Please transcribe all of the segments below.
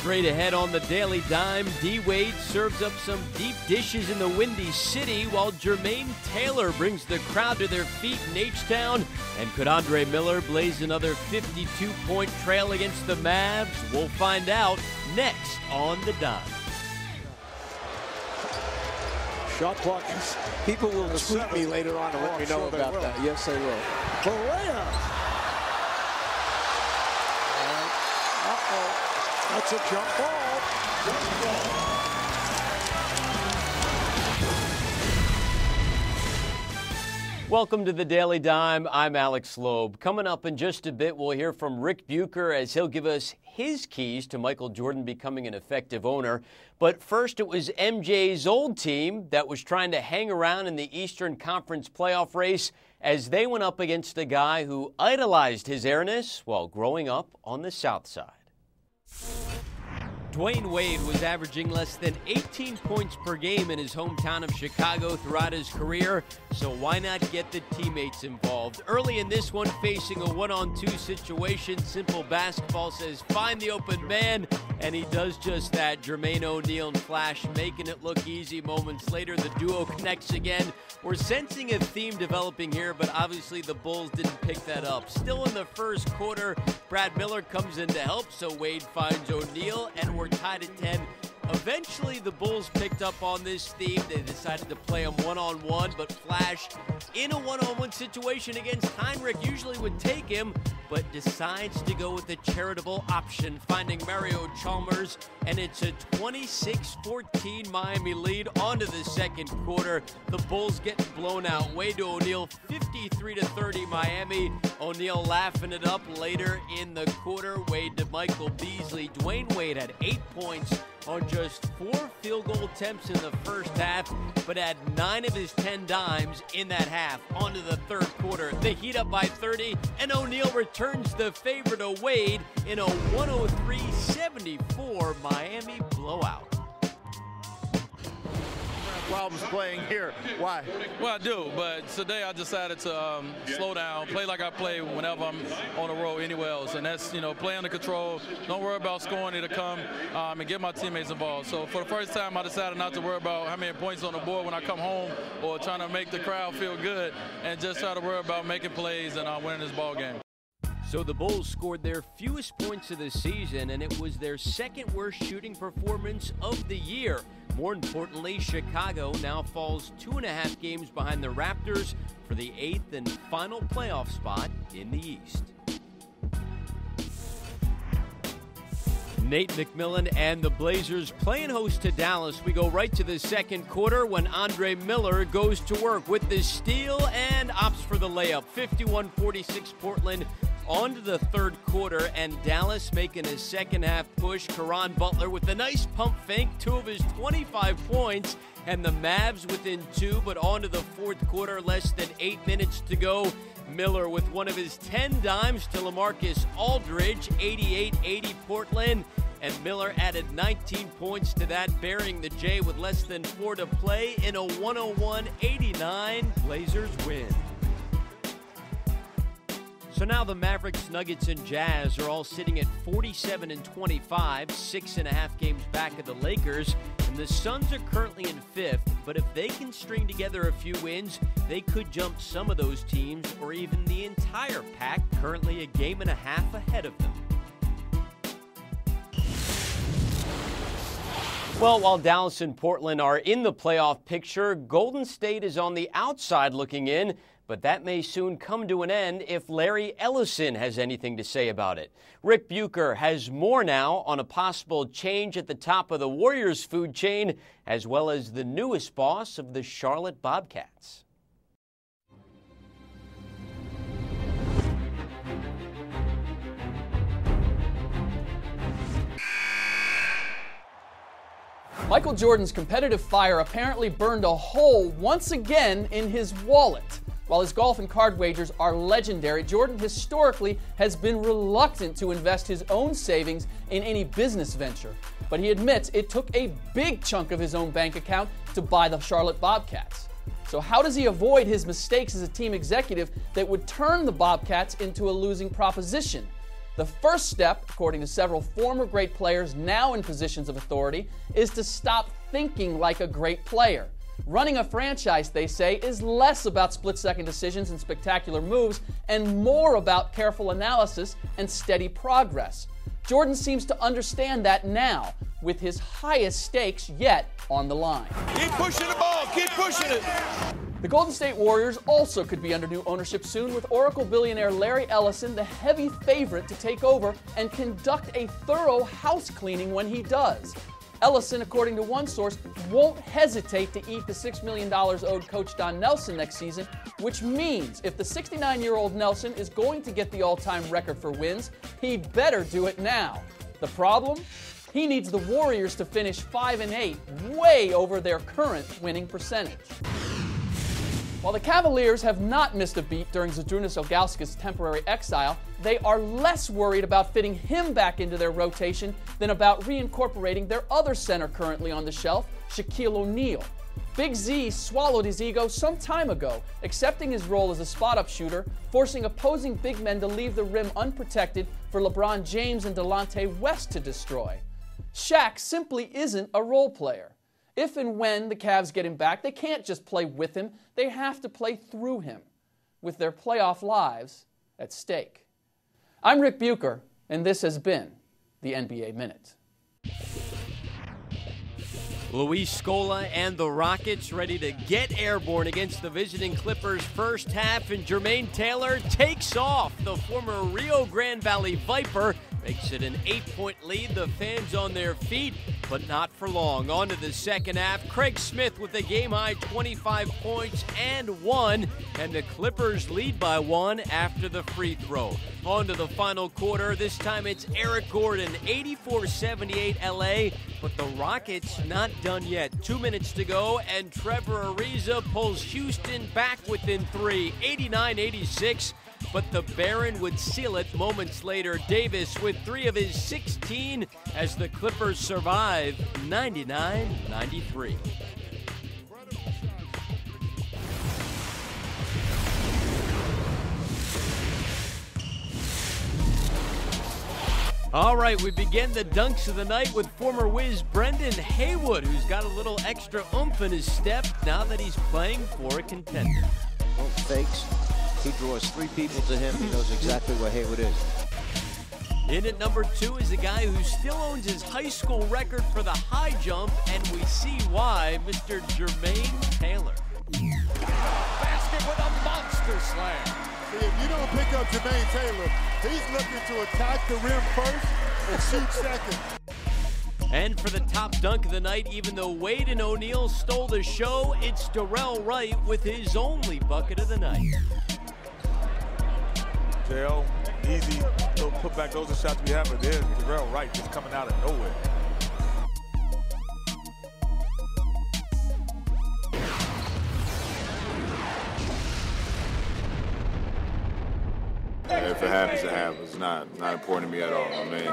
Straight ahead on the Daily Dime, D-Wade serves up some deep dishes in the Windy City while Jermaine Taylor brings the crowd to their feet in H-Town. And could Andre Miller blaze another 52-point trail against the Mavs? We'll find out next on the Dime. Shot clock. People will tweet me later on and let me know about that. Yes, they will. Correa. Uh-oh. That's a jump ball. Welcome to the Daily Dime. I'm Alex Loeb. Coming up in just a bit, we'll hear from Rick Bucher as he'll give us his keys to Michael Jordan becoming an effective owner. But first, it was MJ's old team that was trying to hang around in the Eastern Conference playoff race as they went up against a guy who idolized his airness while growing up on the South Side. Dwayne Wade was averaging less than 18 points per game in his hometown of Chicago throughout his career, so why not get the teammates involved? Early in this one, facing a one-on-two situation, Simple Basketball says, find the open man, and he does just that. Jermaine O'Neal and Flash making it look easy. Moments later, the duo connects again. We're sensing a theme developing here, but obviously the Bulls didn't pick that up. Still in the first quarter, Brad Miller comes in to help, so Wade finds O'Neal, and we're tied at 10. Eventually, the Bulls picked up on this theme. They decided to play him one-on-one, but Flash, in a one-on-one situation against Heinrich, usually would take him, but decides to go with the charitable option, finding Mario Chalmers, and it's a 26-14 Miami lead onto the second quarter. The Bulls getting blown out. Wade to O'Neal, 53-30 Miami. O'Neal laughing it up later in the quarter. Wade to Michael Beasley. Dwayne Wade had 8 points on just 4 field goal attempts in the first half, but had 9 of his 10 dimes in that half. On to the third quarter. They heat up by 30, and O'Neal returns the favor to Wade in a 103-74 Miami blowout. Problems playing here. Why? Well, I do, but today I decided to slow down, play like I play whenever I'm on the road anywhere else, and that's, play under control. Don't worry about scoring, it'll come, and get my teammates involved. So for the first time, I decided not to worry about how many points on the board when I come home or trying to make the crowd feel good, and just try to worry about making plays and winning this ball game. So the Bulls scored their fewest points of the season, and it was their second worst shooting performance of the year. More importantly, Chicago now falls 2.5 games behind the Raptors for the 8th and final playoff spot in the East. Nate McMillan and the Blazers playing host to Dallas. We go right to the second quarter when Andre Miller goes to work with the steal and opts for the layup. 51-46 Portland. On to the third quarter, and Dallas making a second-half push. Caron Butler with a nice pump fake, 2 of his 25 points, and the Mavs within 2, but on to the fourth quarter, less than 8 minutes to go. Miller with one of his 10 dimes to LaMarcus Aldridge, 88-80 Portland, and Miller added 19 points to that, burying the J with less than 4 to play in a 101-89 Blazers win. So now the Mavericks, Nuggets, and Jazz are all sitting at 47-25, 6.5 games back of the Lakers. And the Suns are currently in 5th, but if they can string together a few wins, they could jump some of those teams or even the entire pack, currently a game and a half ahead of them. Well, while Dallas and Portland are in the playoff picture, Golden State is on the outside looking in. But that may soon come to an end if Larry Ellison has anything to say about it. Rick Bucher has more now on a possible change at the top of the Warriors food chain, as well as the newest boss of the Charlotte Bobcats. Michael Jordan's competitive fire apparently burned a hole once again in his wallet. While his golf and card wagers are legendary, Jordan historically has been reluctant to invest his own savings in any business venture. But he admits it took a big chunk of his own bank account to buy the Charlotte Bobcats. So how does he avoid his mistakes as a team executive that would turn the Bobcats into a losing proposition? The first step, according to several former great players now in positions of authority, is to stop thinking like a great player. Running a franchise, they say, is less about split-second decisions and spectacular moves and more about careful analysis and steady progress. Jordan seems to understand that now, with his highest stakes yet on the line. Keep pushing the ball. Keep pushing it. The Golden State Warriors also could be under new ownership soon, with Oracle billionaire Larry Ellison the heavy favorite to take over and conduct a thorough house cleaning when he does. Ellison, according to one source, won't hesitate to eat the $6 million owed coach Don Nelson next season, which means if the 69-year-old Nelson is going to get the all-time record for wins, he'd better do it now. The problem? He needs the Warriors to finish 5-8, way over their current winning percentage. While the Cavaliers have not missed a beat during Zydrunas Ilgauskas' temporary exile, they are less worried about fitting him back into their rotation than about reincorporating their other center currently on the shelf, Shaquille O'Neal. Big Z swallowed his ego some time ago, accepting his role as a spot-up shooter, forcing opposing big men to leave the rim unprotected for LeBron James and Delonte West to destroy. Shaq simply isn't a role player. If and when the Cavs get him back, they can't just play with him, they have to play through him, with their playoff lives at stake. I'm Rick Bucher, and this has been the NBA Minute. Luis Scola and the Rockets ready to get airborne against the visiting Clippers first half, and Jermaine Taylor takes off. The former Rio Grande Valley Viper makes it an 8-point lead. The fans on their feet, but not for long. On to the second half. Craig Smith with a game-high 25 points and one, and the Clippers lead by one after the free throw. On to the final quarter. This time it's Eric Gordon, 84-78 LA, but the Rockets not done yet. 2 minutes to go, and Trevor Ariza pulls Houston back within three, 89-86. But the Baron would seal it moments later. Davis with 3 of his 16 as the Clippers survive 99-93. All right, we begin the dunks of the night with former Wiz Brendan Haywood, who's got a little extra oomph in his step now that he's playing for a contender. Oh, fakes. He draws 3 people to him. He knows exactly what Haywood is. In at number 2 is a guy who still owns his high school record for the high jump, and we see why, Mr. Jermaine Taylor. Basket with a monster slam. See, if you don't pick up Jermaine Taylor, he's looking to attack the rim first and shoot second. And for the top dunk of the night, even though Wade and O'Neal stole the show, it's Darrell Wright with his only bucket of the night. Darrell, easy, don't put back those are shots we have, but there's Darrell Wright just coming out of nowhere. If it happens, it happens. It's not important to me at all. I mean,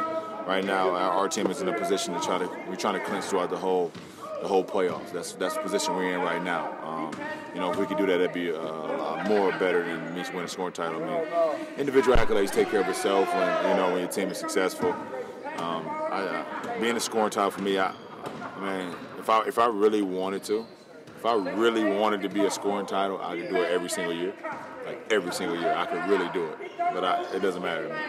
right now our team is in a position to we're trying to clinch throughout the whole playoffs. That's the position we're in right now. If we could do that, that'd be a lot more better than me winning a scoring title. I mean, individual accolades take care of itself when your team is successful. Being a scoring title for me, if I really wanted to, to be a scoring title, I could do it every single year. Like every single year, I could really do it. But it doesn't matter to me.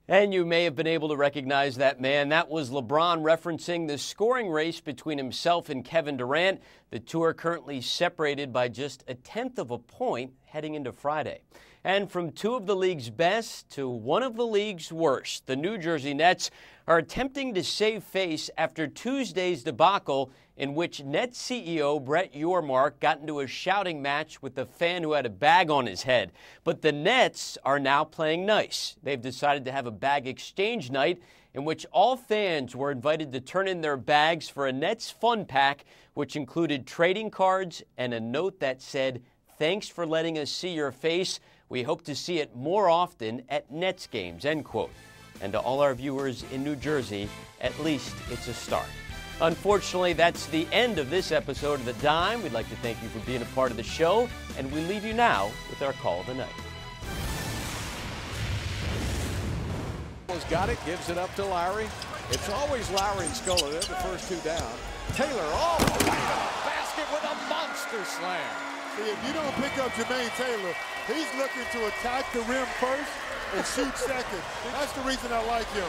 And you may have been able to recognize that man. That was LeBron referencing the scoring race between himself and Kevin Durant. The two are currently separated by just 1/10 of a point heading into Friday. And from 2 of the league's best to 1 of the league's worst, the New Jersey Nets are attempting to save face after Tuesday's debacle in which Nets CEO Brett Yormark got into a shouting match with the fan who had a bag on his head. But the Nets are now playing nice. They've decided to have a bag exchange night in which all fans were invited to turn in their bags for a Nets fun pack, which included trading cards and a note that said, "Thanks for letting us see your face. We hope to see it more often at Nets games," end quote. And to all our viewers in New Jersey, at least it's a start. Unfortunately, that's the end of this episode of The Dime. We'd like to thank you for being a part of the show, and we leave you now with our call of the night. has got it, gives it up to Lowry. It's always Lowry and Scola. They're the first two down. Taylor all the way to the basket with a monster slam. See, if you don't pick up Jermaine Taylor, he's looking to attack the rim first and shoot second. That's the reason I like him.